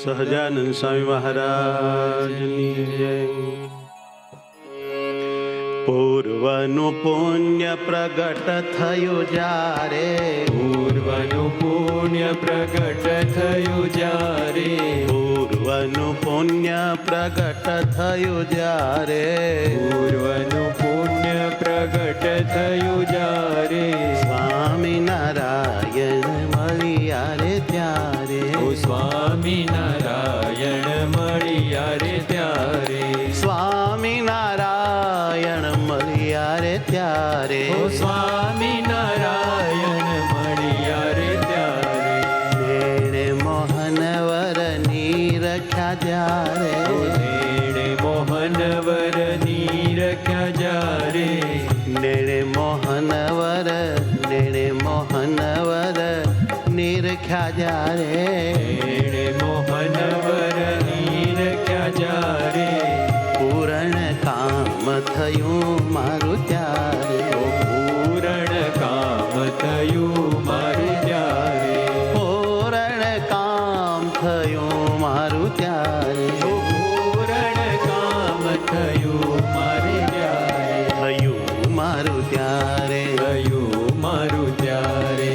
સહજાનંદ સ્વામી મહારાજની જય. પૂર્વનું પુણ્ય પ્રગટ થયું જ્યારે, પૂર્વનું પુણ્ય પ્રગટ થયું જ્યારે, પૂર્વનું પુણ્ય પ્રગટ થયું જ્યારે, પૂર્વનું પુણ્ય પ્રગટ થયું જ્યારે, સ્વામિનારાયણ મળ્યા રે ત્યારે, ઓ સ્વામિનારાયણ મળ્યા રે ત્યારે, સ્વામિનારાયણ મળ્યા રે ત્યારે, ઓ સ્વામિનારાયણ મળ્યા રે ત્યારે, નેણે મોહનવરની રખ્યા જ્યારે, ઓ નેણે મોહનવરની રખ્યા જ્યારે, નેણે મોહનવર નિરખ્યા જ્યારે, નેણે મોહનવરની રખ્યા જ્યારે, પૂરણ કામ થયું મારું ત્યારે, ઓ પૂરણ કામ થયું મારું ત્યારે, પૂરણ કામ થયું મારું ત્યારે, ઓ પૂરણ કામ થયું મારે ત્યારે, થયું મારું ત્યારે, થયું મારું ત્યારે,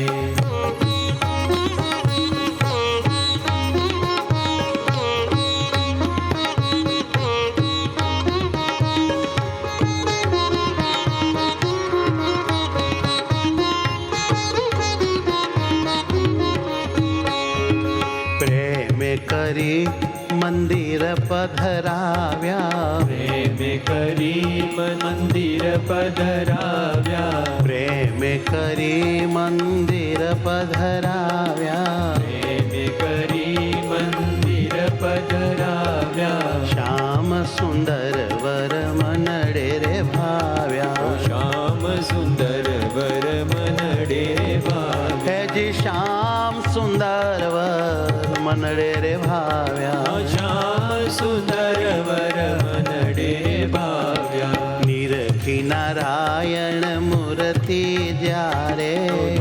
કરી મંદિર પધરાવ્યા, પ્રેમે કરી મંદિર પધરાવ્યા, પ્રેમે કરી મંદિર પધરાવ્યા, પ્રેમે કરી મંદિર પધરાવ્યા, શ્યામ સુંદર વર મનડે રે ભાવ્યા, શ્યામ સુંદર વર મનડે ભાવ્યા, હેજી શ્યામ સુંદર વર મનડે રે ભાવ્યા, શ્યામ સુંદર વર મનડે ભાવ્યા, નિરખી નારાયણ મૂર્તિ જ્યારે,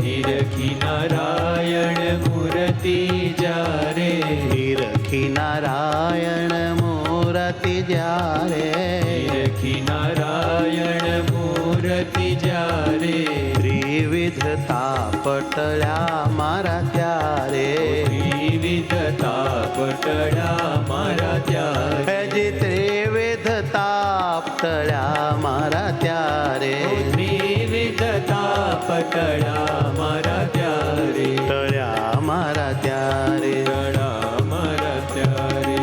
નિરખી નારાયણ મૂર્તિ જ્યારે, નિરખી નારાયણ મૂર્તિ જ્યારે, નિરખી નારાયણ મૂર્તિ જ્યારે, ત્રિવિધતા પટળ્યા મારા ત્યારે, વિવિધતા પટળા મારા ત્યારે, હેજી ત્રિવિધતા પટળ્યા મારા ત્યારે, વિવિધતા પટળા મારા ત્યારે, ટળ્યા મારા ત્યારે, પટળા મારા ત્યારે,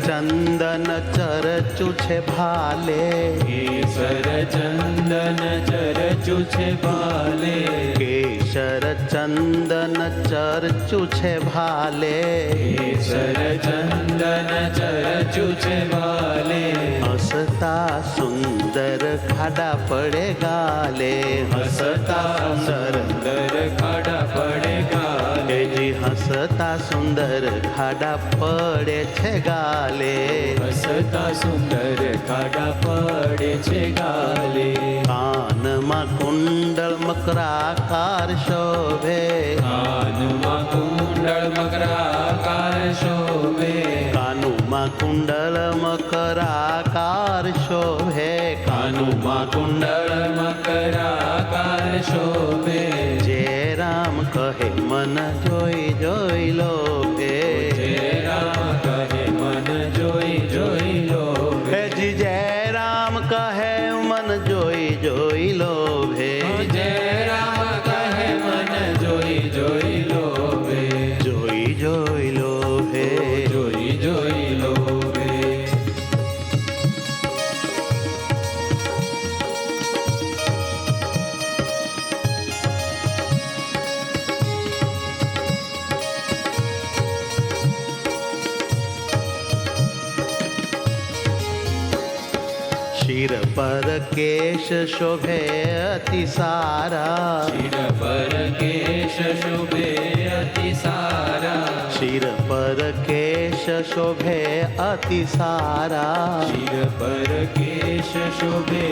ચંદન ચરચું છે ભાલે, કેસર ચંદન ચરચું છે ભાલે, કેસર ચંદન ચરચું છે ભાલે, કેસર ચંદન ચરચું છે ભાલે, હસતા સુંદર ખાડા પડે ગાલે, હસતા સુંદર ખાડા પડે ગાલે, હેજી હસતા સુંદર ખાડા પડે છે ગાલે, હસતા સુંદર ખાડા પડે છે ગાલે, કાનમાં કુંડળ મકરાકાર શોભે, કાનમાં કુંડળ મકરાકાર શોભે, કાનુમાં કુંડળ મકરાકાર શોભે, કાનુમાં કુંડળ મકરાકાર શોભે, જે રામ કહે મન જોઈ જોઈ લોભે, જય રામ કહે મન જોઈ જોઈ લોભે, હેજી જય રામ કહે મન જોઈ જોઈ લોભે, જય રામ કહે મન જોઈ જોઈ લોભે, જોઈ જોઈ લોભે, જોઈ જોઈ લોભે. શિર પર કેશ શોભે અતિ સારા શિર પર કેશ શોભે અતિ સારા શિર પર કેશ શોભે અતિ સારા શિર પર કેશ શોભે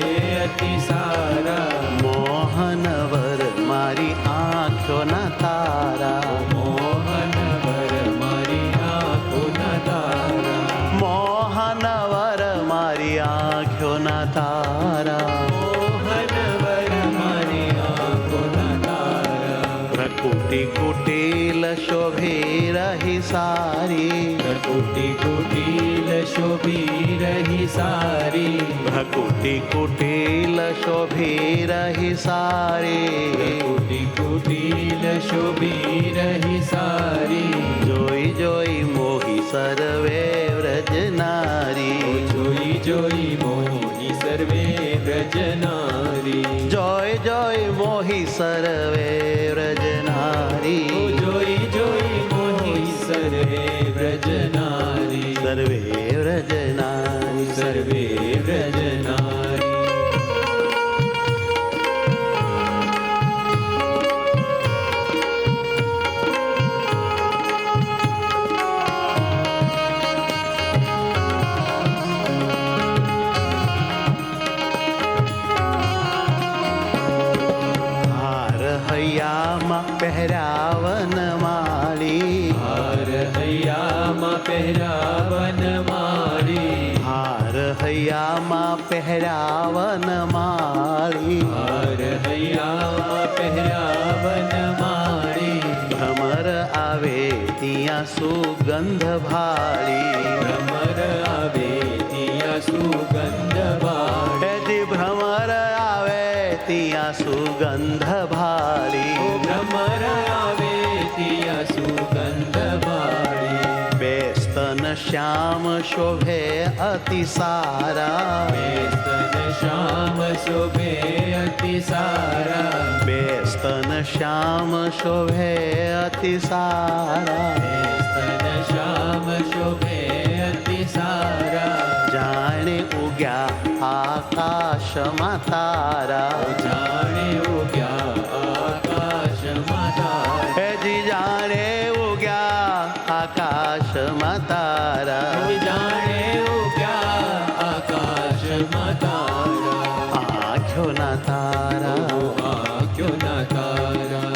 અતિ સારા મોહનવર મારી આંખોના તારા મોહનવર મારી આંખોના તારા મોહનવર મારી આંખોના તારા મોહનવર મારી આંખોના તારા પ્રકૃતિ કુટિલ શોભે રહી સારી પ્રકૃતિ કુટિલ શોભી રહી સારી પ્રકૃતિ કુટિલ શોભે રહી સારી પ્રકૃતિ કુટિલ શોભી રહી સારી જોઈ જોઈ મોહી સર્વે વ્રજ નારી જોઈ જોઈ મોહી સર્વે વ્રજનારી જોઈ જોઈ મોહી સર્વે વ્રજ નારી જોઈ જોઈ મોહી સર્વે વ્રજનારી સર્વે વ્રજ નારી સર્વે વ્રજનારી હાર હૈયામાં પહેરાવન માળી હાર હૈયામાં પહેરાવન મારી હાર હૈયામાં પહેરાવન માળી હાર હૈયામાં પહેરાવન મારી ભ્રમર આવે ત્યાં સુગંધ ભાળી ભ્રમર આવે ત્યાં સુગંધ વાળી હેજી ભ્રમર આવે ત્યાં સુગંધ ભાળી ભ્રમર આવે ત્યાં સુગંધ વાળી બેસ્તન શ્યામ શોભે અતિ સારા બેસ્તન શ્યામ શોભે અતિ સારા બેસ્તન શ્યામ શોભે અતિ સારા બેસ્તન શ્યામ શોભે અતિ સારા જાણે ઉગ્યા આકાશમાં તારા જાણે ઉગ્યા આકાશમાં તારા હેજી જાણે ઉગ્યા આકાશમાં તારા જાણે ઉગ્યા આકાશમાં તારા આંખોના તારા આંખોના તારા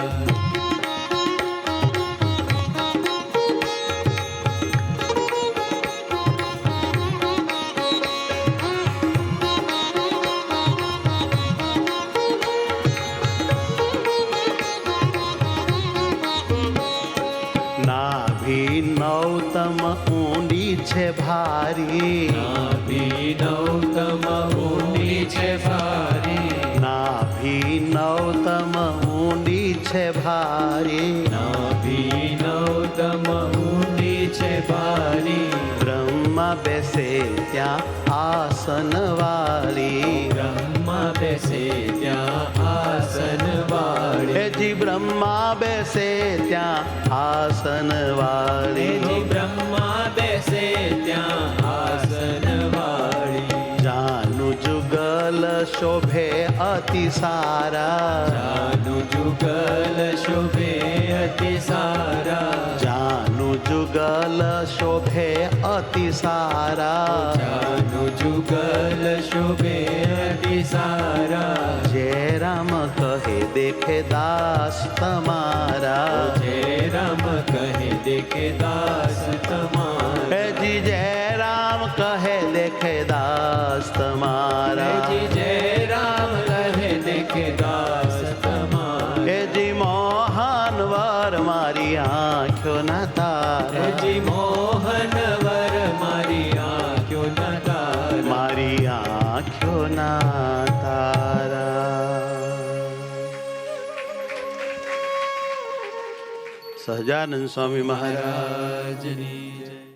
નાભી નૌતમ ઊંડી છે ભારી નાભી નૌતમ ઊંડી છે ભારી નાભી નૌતમ ઊંડી છે ભારી નાભી નૌતમ ઊંડી છે ભારી બ્રહ્મા બેસે ત્યાં આસન વાળી બ્રહ્મા બેસે ત્યાં આસન વાળી હેજી બ્રહ્મા બેસે ત્યાં આસન વાળી જી બ્રહ્મા બેસે ત્યાં આસન વાળી જાનું જુગલ શોભે અતિ સારા જાનું જુગલ શોભે અતિ સારા જાનું જુગલ શોભે અતિ સારા જાનું જુગલ શોભે અતિ સારા જય રામ કહે દેખે દાસ તમારા જય રામ કહે દેખે દાસ તમારા હેજી જય રામ કહે દેખે દાસ તમારા જી જય રામ કહે દેખે દાસ તમારા હેજી મોહન વર મારી આંખોના તારા જી મોહન વર મારી આંખોના તારા મારી આંખોના તારા સહજાનંદ સ્વામી મહારાજ રાજની